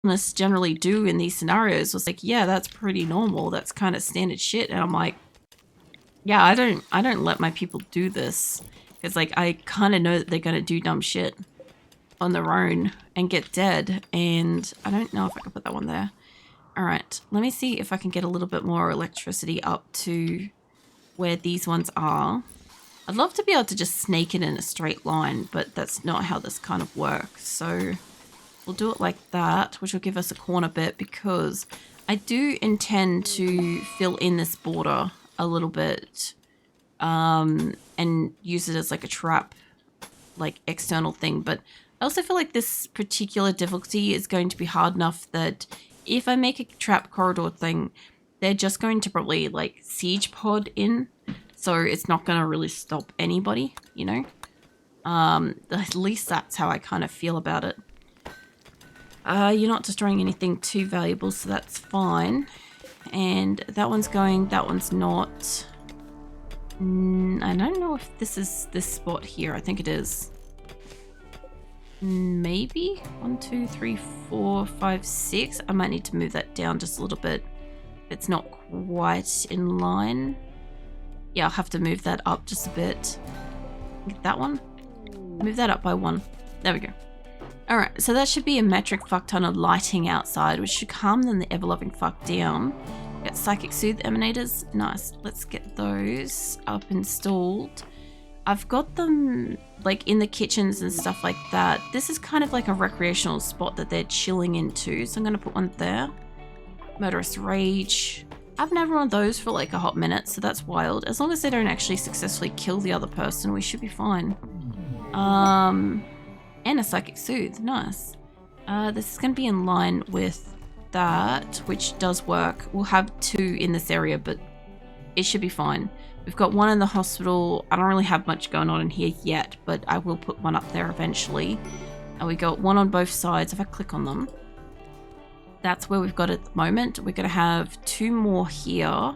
colonists generally do in these scenarios was like, yeah, that's pretty normal. That's kind of standard shit. And I'm like, yeah, I don't let my people do this. Because like I kind of know that they're gonna do dumb shit on their own and get dead. And I don't know if I can put that one there. Alright, let me see if I can get a little bit more electricity up to where these ones are. I'd love to be able to just snake it in a straight line, but that's not how this kind of works. So we'll do it like that, which will give us a corner bit, because I do intend to fill in this border a little bit and use it as like a trap, like external thing. But I also feel like this particular difficulty is going to be hard enough that if I make a trap corridor thing, they're just going to probably like siege pod in. So it's not going to really stop anybody, you know? At least that's how I kind of feel about it. You're not destroying anything too valuable, so that's fine. And that one's going, that one's not. I don't know if this is this spot here. I think it is. Maybe 1, 2, 3, 4, 5, 6. I might need to move that down just a little bit. It's not quite in line. Yeah, I'll have to move that up just a bit. Get that one. Move that up by 1. There we go. Alright, so that should be a metric fuck ton of lighting outside, which should calm them the ever-loving fuck down. Got Psychic Soothe emanators. Nice. Let's get those up installed. I've got them like in the kitchens and stuff like that. This is kind of like a recreational spot that they're chilling into, so I'm going to put one there. Murderous Rage. I haven't had one of those for like a hot minute, so that's wild. As long as they don't actually successfully kill the other person, we should be fine. And a Psychic Soothe. Nice. This is going to be in line with that, which does work. We'll have 2 in this area, but it should be fine. We've got 1 in the hospital. I don't really have much going on in here yet, but I will put 1 up there eventually. And we got 1 on both sides. If I click on them, that's where we've got it at the moment. We're going to have 2 more here,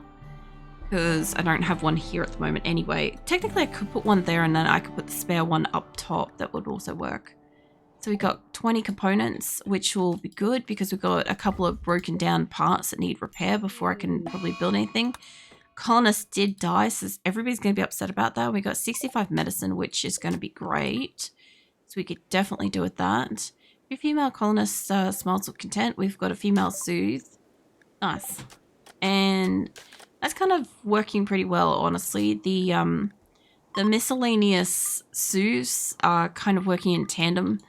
because I don't have 1 here at the moment anyway. Technically, I could put 1 there, and then I could put the spare 1 up top. That would also work. So we got 20 components, which will be good, because we've got a couple of broken down parts that need repair before I can probably build anything. Colonist did die, so everybody's going to be upset about that. We got 65 medicine, which is going to be great. So we could definitely do with that. Your female colonist smiles with content. We've got a female soothe. Nice. And that's kind of working pretty well, honestly. The miscellaneous soothes are kind of working in tandem.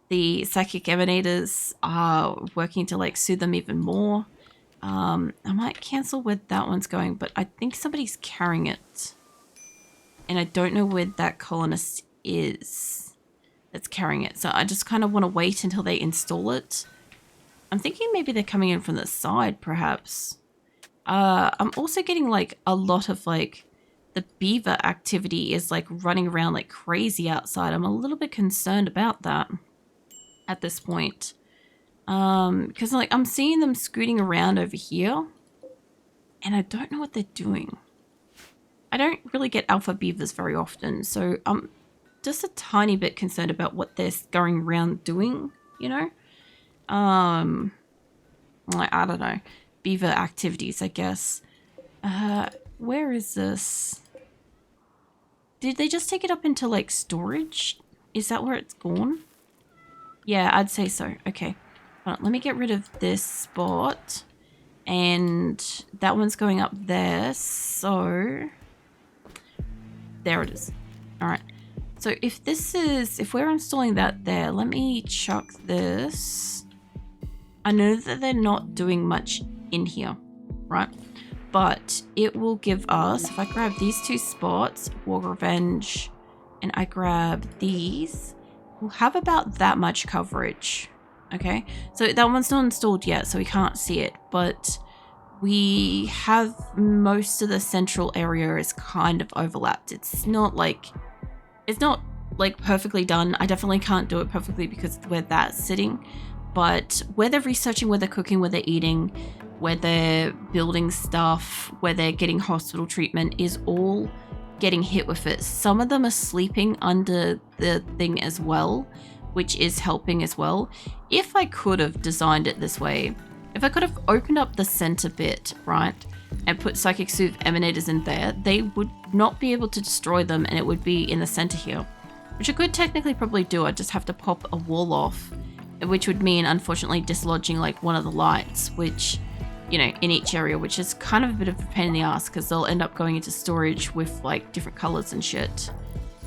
The psychic emanators are working to like soothe them even more. I might cancel where that one's going, but I think somebody's carrying it. And I don't know where that colonist is that's carrying it. So I just kind of want to wait until they install it. I'm thinking maybe they're coming in from the side, perhaps. I'm also getting like a lot of like the beaver activity is like running around like crazy outside. I'm a little bit concerned about that at this point. Because like I'm seeing them scooting around over here and I don't know what they're doing. I don't really get alpha beavers very often, so I'm just a tiny bit concerned about what they're going around doing, you know? Like, I don't know. Beaver activities, I guess. Where is this? Did they just take it up into like storage? Is that where it's gone? Yeah, I'd say so. Okay. Hold on, let me get rid of this spot. And that one's going up there, so... There it is. Alright. So if this is... If we're installing that there, let me chuck this. I know that they're not doing much in here, right? But it will give us... If I grab these 2 spots, War Revenge, and I grab these, we'll have about that much coverage. Okay, so that one's not installed yet, so we can't see it, but we have most of the central area is kind of overlapped. It's not like perfectly done. I definitely can't do it perfectly because of where that's sitting, but where they're researching, where they're cooking, where they're eating, where they're building stuff, where they're getting hospital treatment is all getting hit with it. Some of them are sleeping under the thing as well, which is helping as well. If I could have designed it this way, if I could have opened up the center bit, right, and put Psychic Soothe emanators in there, they would not be able to destroy them, and it would be in the center here, which I could technically probably do. I'd just have to pop a wall off, which would mean, unfortunately, dislodging like one of the lights, which, you know, in each area, which is kind of a bit of a pain in the ass because they'll end up going into storage with like different colors and shit.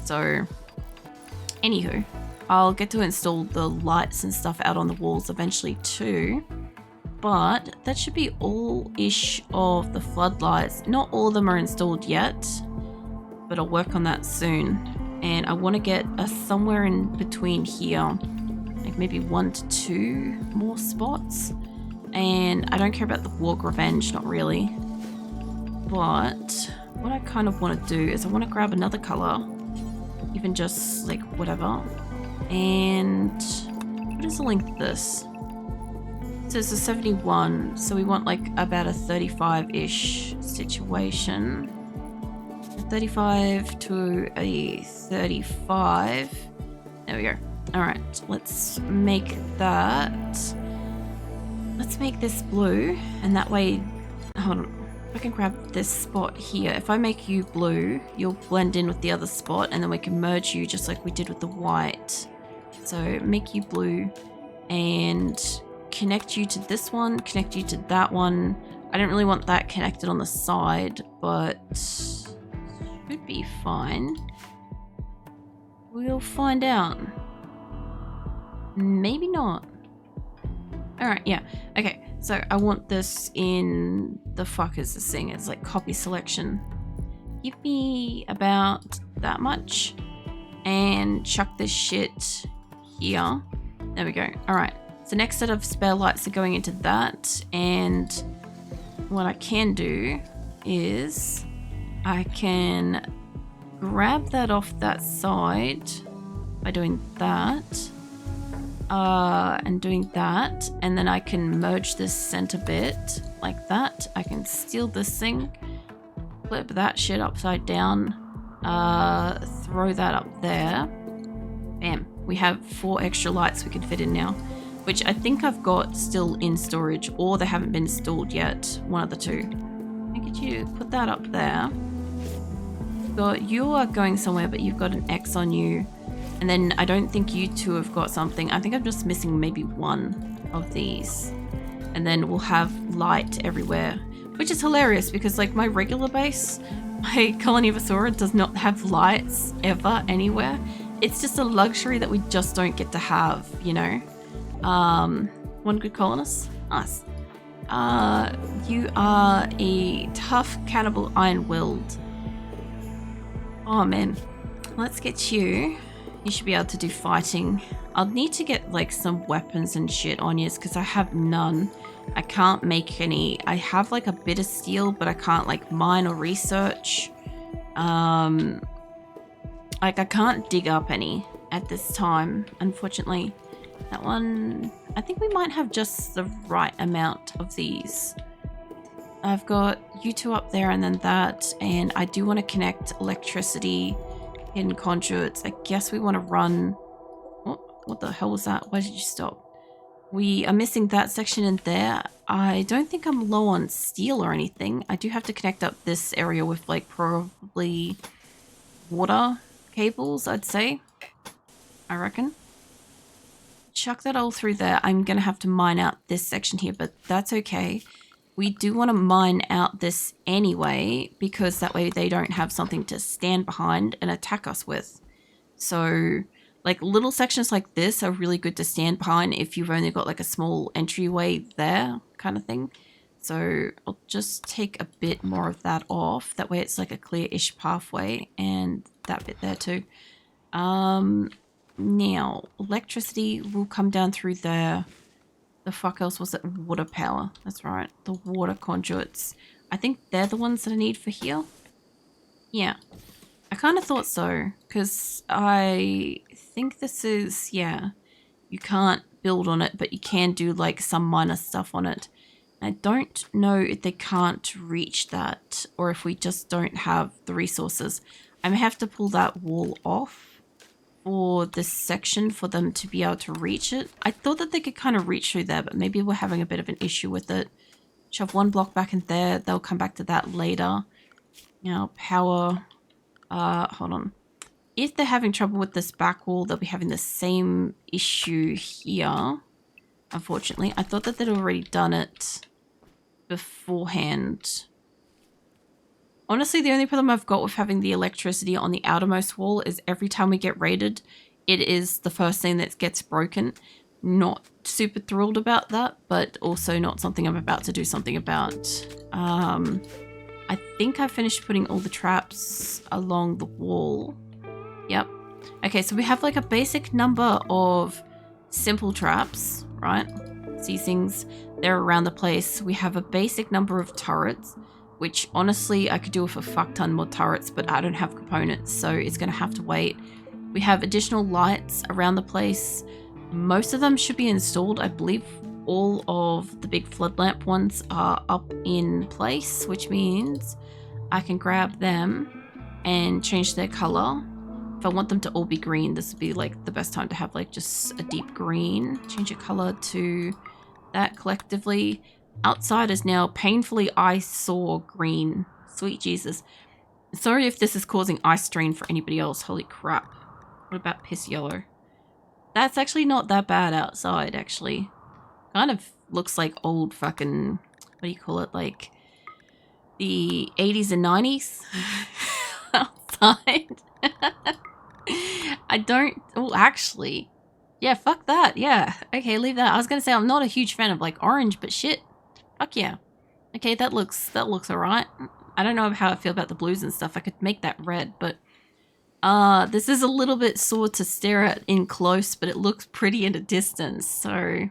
So, anywho, I'll get to install the lights and stuff out on the walls eventually too. But that should be all-ish of the floodlights. Not all of them are installed yet, but I'll work on that soon. And I want to get somewhere in between here, like maybe 1 to 2 more spots. And I don't care about the Walk Revenge, not really. But what I kind of want to do is I want to grab another color, even just like whatever. And what is the length of this? So it's a 71, so we want like about a 35-ish situation. 35 to a 35. There we go. All right, let's make that. Let's make this blue, and that way, hold on. I can grab this spot here. If I make you blue, you'll blend in with the other spot, and then we can merge you just like we did with the white. So make you blue, and connect you to this one, connect you to that one. I don't really want that connected on the side, but should be fine. We'll find out. Maybe not. Alright, yeah. Okay, so I want this in the fuck is this thing? It's like copy selection. Give me about that much and chuck this shit here. There we go. Alright. So next set of spare lights are going into that, and what I can do is I can grab that off that side by doing that and doing that, and then I can merge this center bit like that. I can steal this thing, flip that shit upside down, throw that up there. Bam, we have 4 extra lights we can fit in now, which I think I've got still in storage, or they haven't been installed yet. One of the two. Look at you, put that up there. You are going somewhere, but you've got an X on you. And then I don't think you two have got something. I think I'm just missing maybe one of these. And then we'll have light everywhere, which is hilarious because like my regular base, my Colony of Asura does not have lights ever anywhere. It's just a luxury that we just don't get to have, you know? One good colonist. Nice. You are a tough cannibal iron-willed. Oh man, let's get you. You should be able to do fighting. I'll need to get like some weapons and shit on you because I have none. I can't make any. I have like a bit of steel, but I can't like mine or research. Like I can't dig up any at this time, unfortunately. That one, I think we might have just the right amount of these. I've got you two up there and then that, and I do want to connect electricity in conduits. I guess we want to run... Oh, what the hell was that? Why did you stop? We are missing that section in there. I don't think I'm low on steel or anything. I do have to connect up this area with like probably water cables, I'd say. I reckon. Chuck that all through there. I'm going to have to mine out this section here, but that's okay. We do want to mine out this anyway, because that way they don't have something to stand behind and attack us with. So, like, little sections like this are really good to stand behind if you've only got, like, a small entryway there kind of thing. So, I'll just take a bit more of that off. That way it's, like, a clear-ish pathway, and that bit there too. Now, electricity will come down through there. The fuck else was it? Water power. That's right. The water conduits. I think they're the ones that I need for here. Yeah. I kind of thought so. Because I think this is... Yeah. You can't build on it, but you can do like some minor stuff on it. I don't know if they can't reach that. Or if we just don't have the resources. I may have to pull that wall off for this section for them to be able to reach it. I thought that they could kind of reach through there, but maybe we're having a bit of an issue with it. Shove one block back in there. They'll come back to that later. Now, power. Hold on. If they're having trouble with this back wall, they'll be having the same issue here. Unfortunately, I thought that they'd already done it beforehand. Honestly, the only problem I've got with having the electricity on the outermost wall is every time we get raided, it is the first thing that gets broken. Not super thrilled about that, but also not something I'm about to do something about. I think I finished putting all the traps along the wall. Yep. Okay, so we have like a basic number of simple traps, right? These things, they're around the place. We have a basic number of turrets, which honestly I could do with a fuck ton more turrets, but I don't have components, so it's going to have to wait. We have additional lights around the place. Most of them should be installed. I believe all of the big flood lamp ones are up in place, which means I can grab them and change their color. If I want them to all be green, this would be like the best time to have like just a deep green. Change your color to that collectively. Outside is now painfully eyesore green. Sweet Jesus. Sorry if this is causing eye strain for anybody else. Holy crap. What about piss yellow? That's actually not that bad outside, actually. Kind of looks like old fucking, what do you call it? Like the 80s and 90s outside. I don't, oh, actually, yeah, fuck that. Yeah. Okay, leave that. I was going to say I'm not a huge fan of like orange, but shit. Fuck yeah. Okay, that looks all right. I don't know how I feel about the blues and stuff. I could make that red, but this is a little bit sore to stare at in close, but it looks pretty at a distance. So I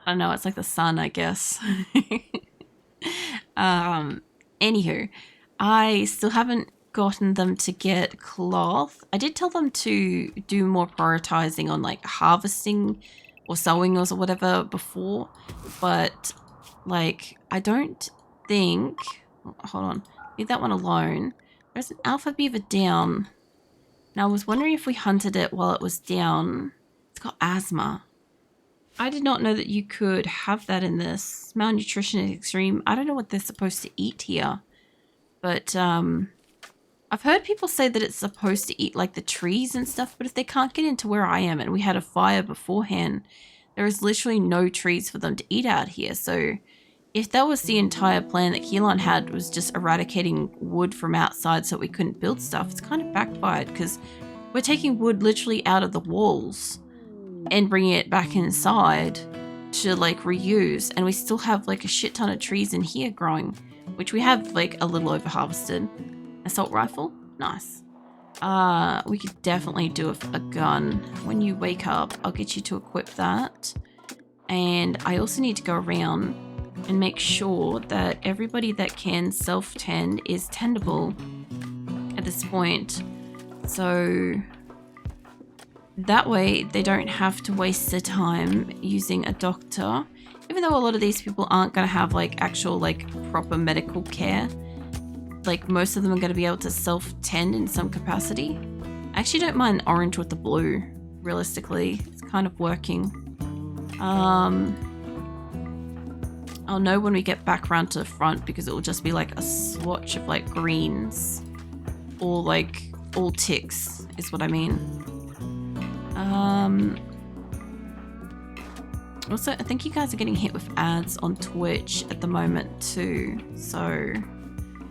don't know. It's like the sun, I guess. Anywho, I still haven't gotten them to get cloth. I did tell them to do more prioritizing on like harvesting or sowing or whatever before, but like I don't think, hold on, leave that one alone. There's an alpha beaver down. Now I was wondering if we hunted it while it was down. It's got asthma. I did not know that you could have that in this. Malnutrition is extreme. I don't know what they're supposed to eat here, but I've heard people say that it's supposed to eat like the trees and stuff, but if they can't get into where I am and we had a fire beforehand, there is literally no trees for them to eat out here. So if that was the entire plan that Keelan had, was just eradicating wood from outside so we couldn't build stuff, it's kind of backfired because we're taking wood literally out of the walls and bringing it back inside to like reuse, and we still have like a shit ton of trees in here growing, which we have like a little over harvested. Assault rifle, nice. We could definitely do a gun. When you wake up, I'll get you to equip that. And I also need to go around and make sure that everybody that can self-tend is tendable at this point. So that way they don't have to waste their time using a doctor. Even though a lot of these people aren't going to have like actual like proper medical care, like most of them are going to be able to self-tend in some capacity. I actually don't mind orange with the blue, realistically. It's kind of working. I'll know when we get back around to the front because it will just be like a swatch of like greens or like all ticks is what I mean. Also, I think you guys are getting hit with ads on Twitch at the moment too, so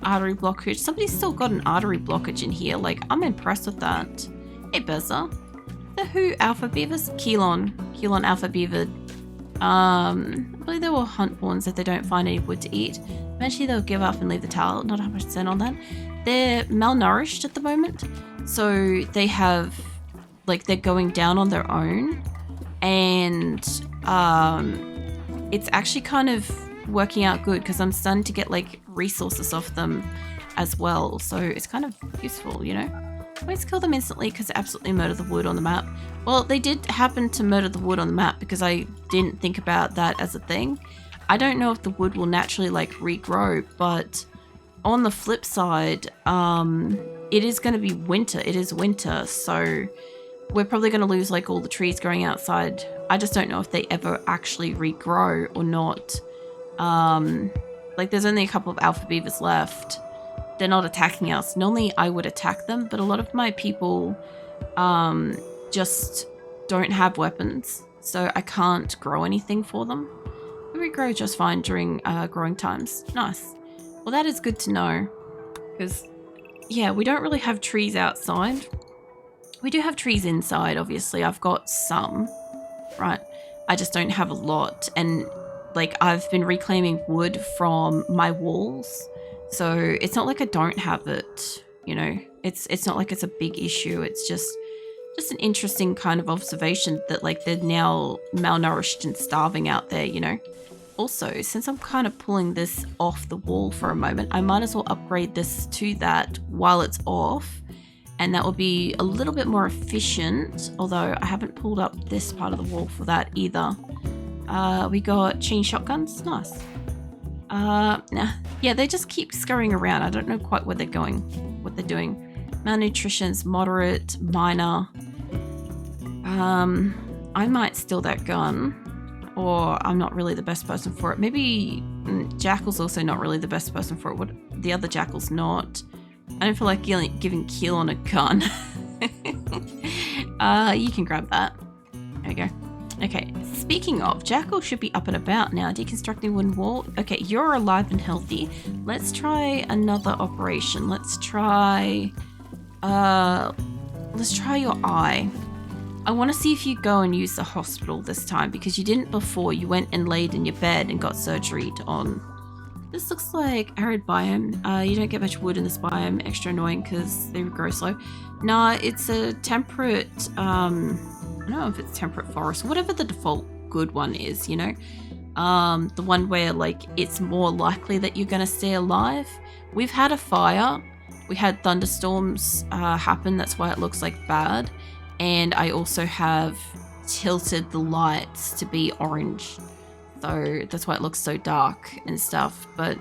artery blockage. Somebody's still got an artery blockage in here. Like, I'm impressed with that. Hey, Beza. The who alpha beavers? Keelon alpha beaver. I believe they were huntborns if they don't find any wood to eat. Eventually they'll give up and leave the tower. Not 100% on that. They're malnourished at the moment. So they have, like, they're going down on their own. And it's actually kind of working out good because I'm starting to get like resources off them as well, so it's kind of useful, you know. Always kill them instantly because they absolutely murder the wood on the map. Well, they did happen to murder the wood on the map because I didn't think about that as a thing. I don't know if the wood will naturally like regrow, but on the flip side, it is going to be winter. It is winter, so we're probably going to lose like all the trees growing outside. I just don't know if they ever actually regrow or not. Like there's only a couple of alpha beavers left. They're not attacking us. Normally I would attack them, but a lot of my people just don't have weapons, so I can't grow anything for them. We grow just fine during growing times. Nice. Well, that is good to know, because yeah, we don't really have trees outside. We do have trees inside, obviously. I've got some, right? I just don't have a lot, and like I've been reclaiming wood from my walls, so it's not like I don't have it, you know. It's not like it's a big issue. It's just an interesting kind of observation that like they're now malnourished and starving out there, you know. Also, since I'm kind of pulling this off the wall for a moment, I might as well upgrade this to that while it's off, and that will be a little bit more efficient, although I haven't pulled up this part of the wall for that either. We got chain shotguns. Nice. Nah. Yeah, they just keep scurrying around. I don't know quite where they're going, what they're doing. Malnutrition's moderate, minor. I might steal that gun, or I'm not really the best person for it. Maybe Jackal's also not really the best person for it. What the other Jackal's not. I don't feel like giving Keel on a gun. You can grab that. There we go. Okay, speaking of, Jackal should be up and about now, deconstructing wooden wall. Okay, you're alive and healthy. Let's try another operation. Let's try your eye. I want to see if you go and use the hospital this time, because you didn't before. You went and laid in your bed and got surgeryed on. This looks like arid biome. You don't get much wood in this biome. Extra annoying because they grow slow. Nah, it's a temperate, I don't know if it's temperate forest, whatever the default good one is, you know. The one where like it's more likely that you're going to stay alive. We've had a fire. We had thunderstorms happen. That's why it looks like bad. And I also have tilted the lights to be orange. So that's why it looks so dark and stuff. But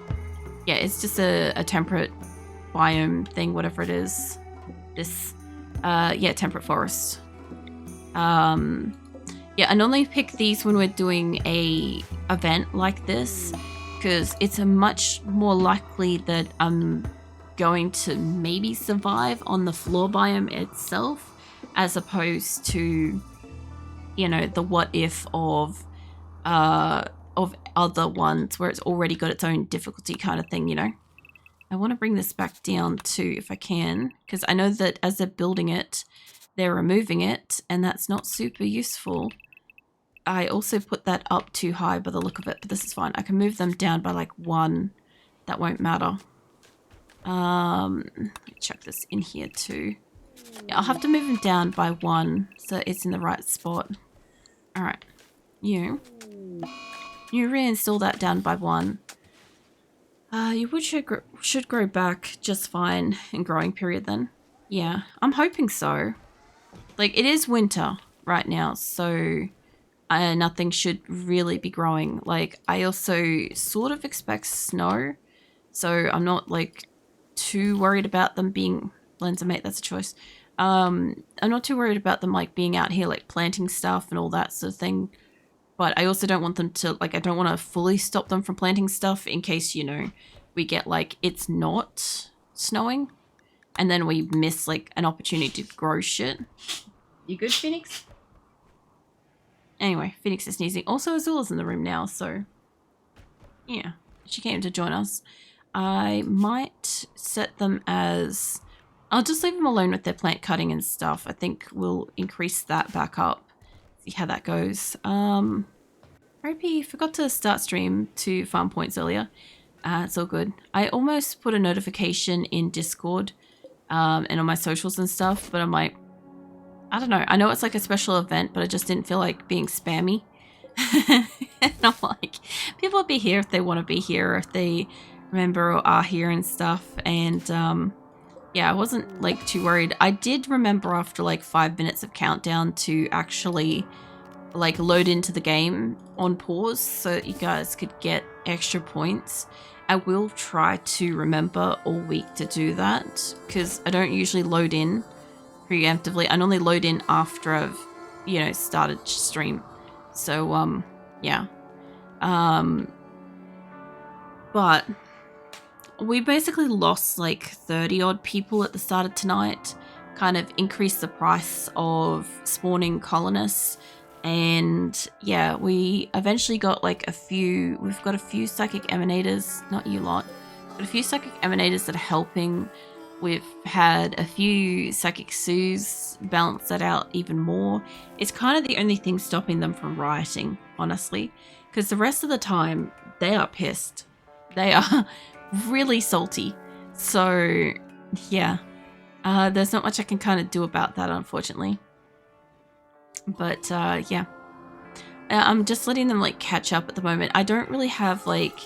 yeah, it's just a temperate biome thing, whatever it is. This, yeah, temperate forest. Yeah, I normally pick these when we're doing a event like this, because it's a much more likely that I'm going to maybe survive on the floor biome itself, as opposed to, you know, the what if of other ones where it's already got its own difficulty kind of thing, you know. I want to bring this back down too if I can, because I know that as they're building it, they're removing it, and that's not super useful. I also put that up too high by the look of it, but this is fine. I can move them down by like 1. That won't matter. Let me chuck this in here too. Yeah, I'll have to move them down by 1 so it's in the right spot. Alright. You reinstall that down by 1. Your wood should grow back just fine in growing period then. Yeah, I'm hoping so. Like, it is winter right now, so nothing should really be growing. Like, I also sort of expect snow, so I'm not, like, too worried about them being... Lenza, mate, that's a choice. I'm not too worried about them, like, being out here, like, planting stuff and all that sort of thing. But I also don't want them to, like, I don't want to fully stop them from planting stuff in case, you know, we get, like, it's not snowing. And then we miss, like, an opportunity to grow shit. You good, Phoenix? Anyway, Phoenix is sneezing. Also, Azula's in the room now, so... yeah, she came to join us. I might set them as... I'll just leave them alone with their plant cutting and stuff. I think we'll increase that back up. See how that goes. Ropey forgot to start stream to farm points earlier. It's all good. I almost put a notification in Discord and on my socials and stuff, but I'm like, I don't know. I know it's like a special event, but I just didn't feel like being spammy. And I'm like, people will be here if they want to be here, if they remember or are here and stuff. And yeah, I wasn't like too worried. I did remember after like 5 minutes of countdown to actually like load into the game on pause so that you guys could get extra points. I will try to remember all week to do that, because I don't usually load in preemptively. I normally load in after I've, you know, started stream. So, yeah. But we basically lost like 30 odd people at the start of tonight, kind of increased the price of spawning colonists. And yeah, we eventually got like we've got a few psychic emanators, not you lot, but a few psychic emanators that are helping. We've had a few psychic Sues balance that out even more. It's kind of the only thing stopping them from rioting, honestly, because the rest of the time they are pissed. They are really salty. So yeah, there's not much I can kind of do about that, unfortunately. But yeah, I'm just letting them like catch up at the moment. I don't really have like,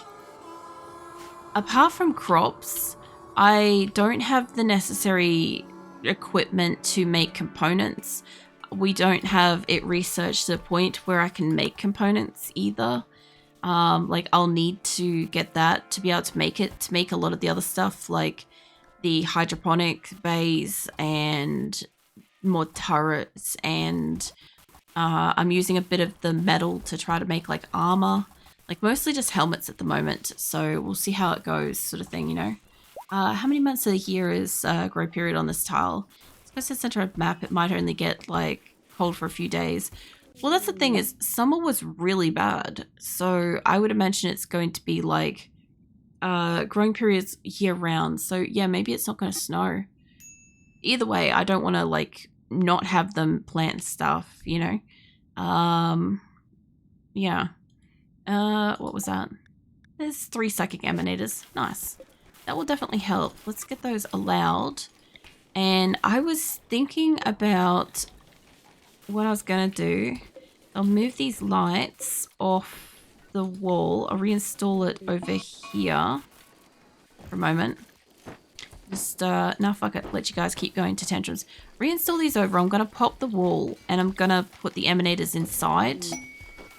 apart from crops, I don't have the necessary equipment to make components. We don't have it researched to the point where I can make components either. Like I'll need to get that to be able to make it, to make a lot of the other stuff like the hydroponic bays and more turrets, and I'm using a bit of the metal to try to make like armor, like mostly just helmets at the moment. So we'll see how it goes, sort of thing, you know. How many months of the year is grow period on this tile? It's supposed to center a map. It might only get like cold for a few days. Well, that's the thing, is summer was really bad, so I would imagine it's going to be like growing periods year round. So yeah, maybe it's not going to snow. Either way, I don't want to like not have them plant stuff, you know. Yeah. What was that? There's 3 psychic emanators. Nice. That will definitely help. Let's get those allowed. And I was thinking about what I was going to do. I'll move these lights off the wall. I'll reinstall it over here for a moment. Just, nah, fuck it. Let you guys keep going to tantrums. Reinstall these over. I'm going to pop the wall and I'm going to put the emanators inside.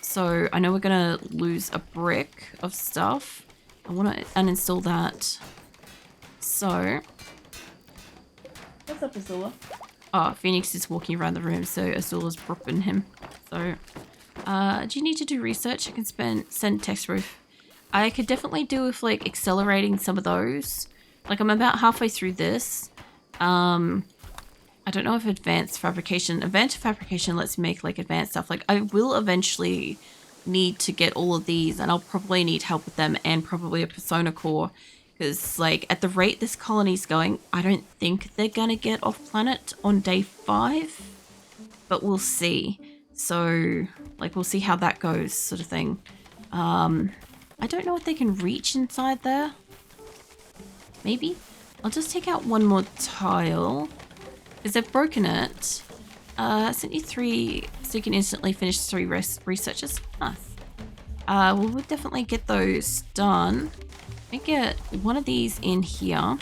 So I know we're going to lose a brick of stuff. I want to uninstall that. So, what's up, Azula? Oh, Phoenix is walking around the room, so Azula's bropping him. So, do you need to do research? I can send text roof. I could definitely do with like accelerating some of those. Like I'm about halfway through this. I don't know if advanced fabrication lets me make like advanced stuff. Like I will eventually need to get all of these, and I'll probably need help with them and probably a persona core, because like at the rate this colony's going, I don't think they're gonna get off planet on day 5, but we'll see. So like we'll see how that goes, sort of thing. I don't know if they can reach inside there. Maybe I'll just take out one more tile because they've broken it. I sent you 3 so you can instantly finish 3 researches. Nice. We'll definitely get those done. Let me get one of these in here.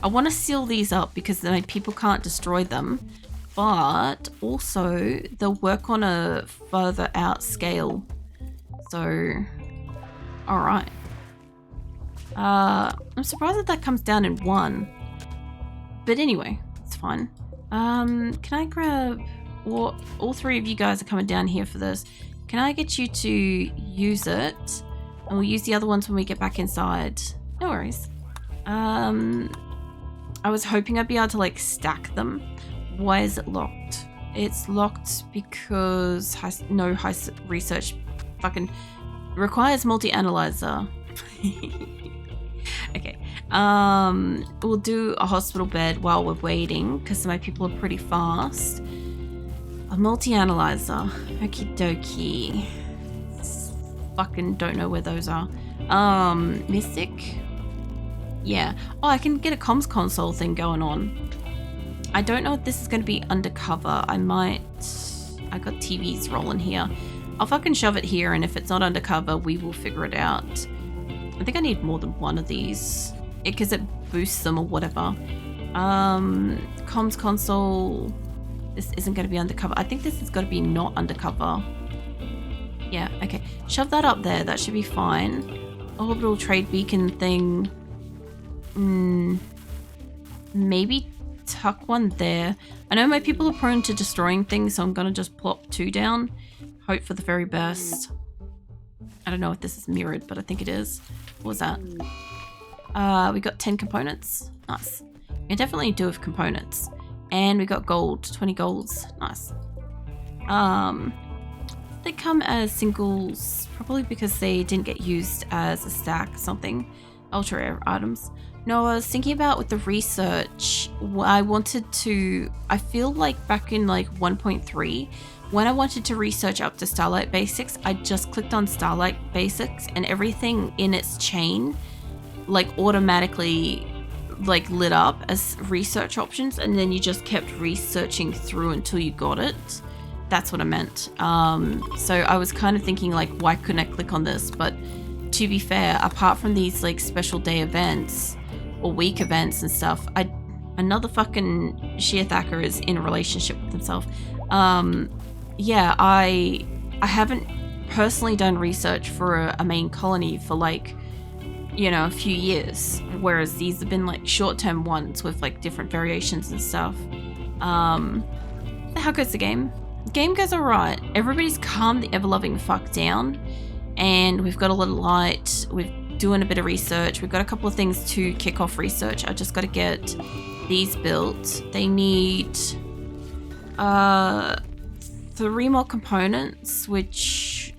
I want to seal these up because then people can't destroy them, but also they'll work on a further out scale. So, all right. I'm surprised that comes down in 1, but anyway, it's fine. Can I grab, all 3 of you guys are coming down here for this. Can I get you to use it? And we'll use the other ones when we get back inside. No worries. I was hoping I'd be able to like stack them. Why is it locked? It's locked because no high research fucking requires multi-analyzer. Okay. We'll do a hospital bed while we're waiting because my people are pretty fast. A multi-analyzer. Okie dokie. Fucking don't know where those are. Mystic? Yeah. Oh, I can get a comms console thing going on. I don't know if this is going to be undercover. I got TVs rolling here. I'll fucking shove it here, and if it's not undercover, we will figure it out. I think I need more than one of these because it boosts them or whatever. Comms console. This isn't going to be undercover. I think this has got to be not undercover. Yeah, okay. Shove that up there. That should be fine. Orbital trade beacon thing. Maybe tuck one there. I know my people are prone to destroying things, so I'm gonna just plop 2 down. Hope for the very best. I don't know if this is mirrored, but I think it is. What was that? We got 10 components. Nice. We definitely do have components. And we got gold, 20 golds. Nice. They come as singles, probably because they didn't get used as a stack or something. Ultra rare items. No, I was thinking about with the research, I feel like back in like 1.3, when I wanted to research up to Starlight Basics, I just clicked on Starlight Basics and everything in its chain like automatically like lit up as research options, and then you just kept researching through until you got it. That's what I meant. So I was kind of thinking like, why couldn't I click on this? But to be fair, apart from these like special day events or week events and stuff, another fucking sheer thacker is in a relationship with himself. Yeah, I haven't personally done research for a main colony for like, you know, a few years, whereas these have been like short-term ones with like different variations and stuff. How goes the game? The game goes alright. Everybody's calmed the ever-loving fuck down, and we've got a lot of light. We're doing a bit of research. We've got a couple of things to kick off research. I just got to get these built. They need 3 more components, which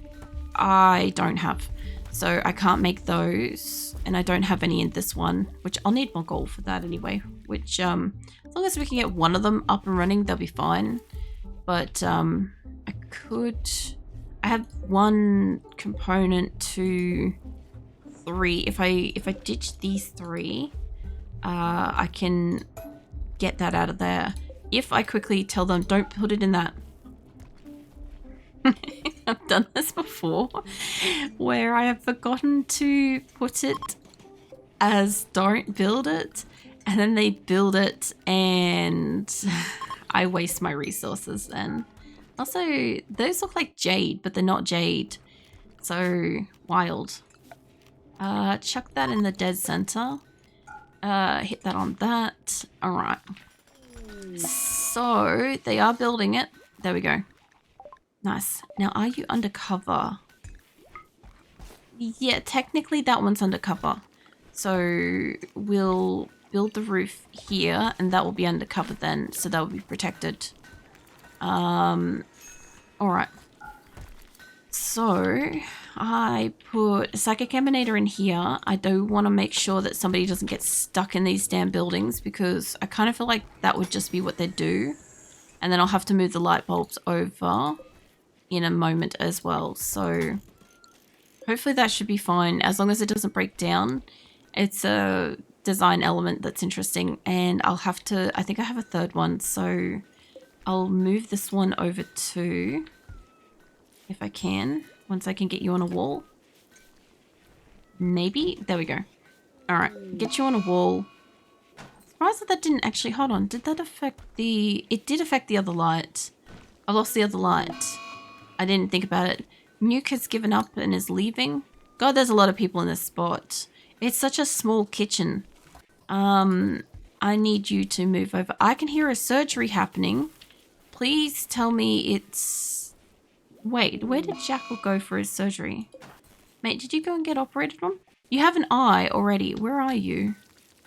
I don't have. So I can't make those, and I don't have any in this one, which I'll need more gold for that anyway, which as long as we can get one of them up and running, they'll be fine. But I have 1 component to 3. If I ditch these 3, I can get that out of there. If I quickly tell them, don't put it in that. I've done this before, where I have forgotten to put it as don't build it, and then they build it and I waste my resources. And also, those look like jade, but they're not jade. So, wild. Chuck that in the dead center. Hit that on that. Alright. So, they are building it. There we go. Nice. Now, are you undercover? Yeah, technically that one's undercover. So we'll build the roof here, and that will be undercover then, so that will be protected. Alright. So I put a psychic emanator in here. I do want to make sure that somebody doesn't get stuck in these damn buildings, because I kind of feel like that would just be what they do. And then I'll have to move the light bulbs over in a moment as well. So hopefully that should be fine, as long as it doesn't break down. It's a design element that's interesting, and I'll have to, I think I have a 3rd one, so I'll move this one over too, if I can, once I can get you on a wall. Maybe? There we go. Alright, get you on a wall. Surprised that didn't actually, hold on, did that affect the, it did affect the other light. I lost the other light. I didn't think about it. Nuke has given up and is leaving. God, there's a lot of people in this spot. It's such a small kitchen. I need you to move over. I can hear a surgery happening. Please tell me it's... Wait, where did Jackal go for his surgery? Mate, did you go and get operated on? You have an eye already. Where are you?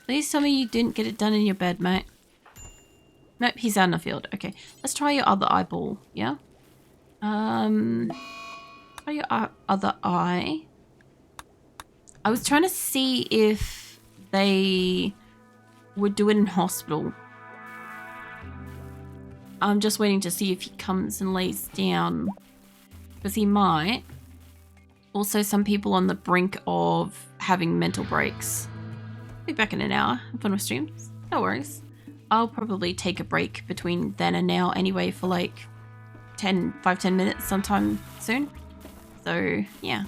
Please tell me you didn't get it done in your bed, mate. Nope, he's out in the field. Okay, let's try your other eyeball, yeah? Try your other eye. I was trying to see if they would do it in hospital. I'm just waiting to see if he comes and lays down, because he might. Also, some people on the brink of having mental breaks. Be back in an hour. Have fun with streams. No worries. I'll probably take a break between then and now anyway, for like 5-10 minutes sometime soon. So yeah.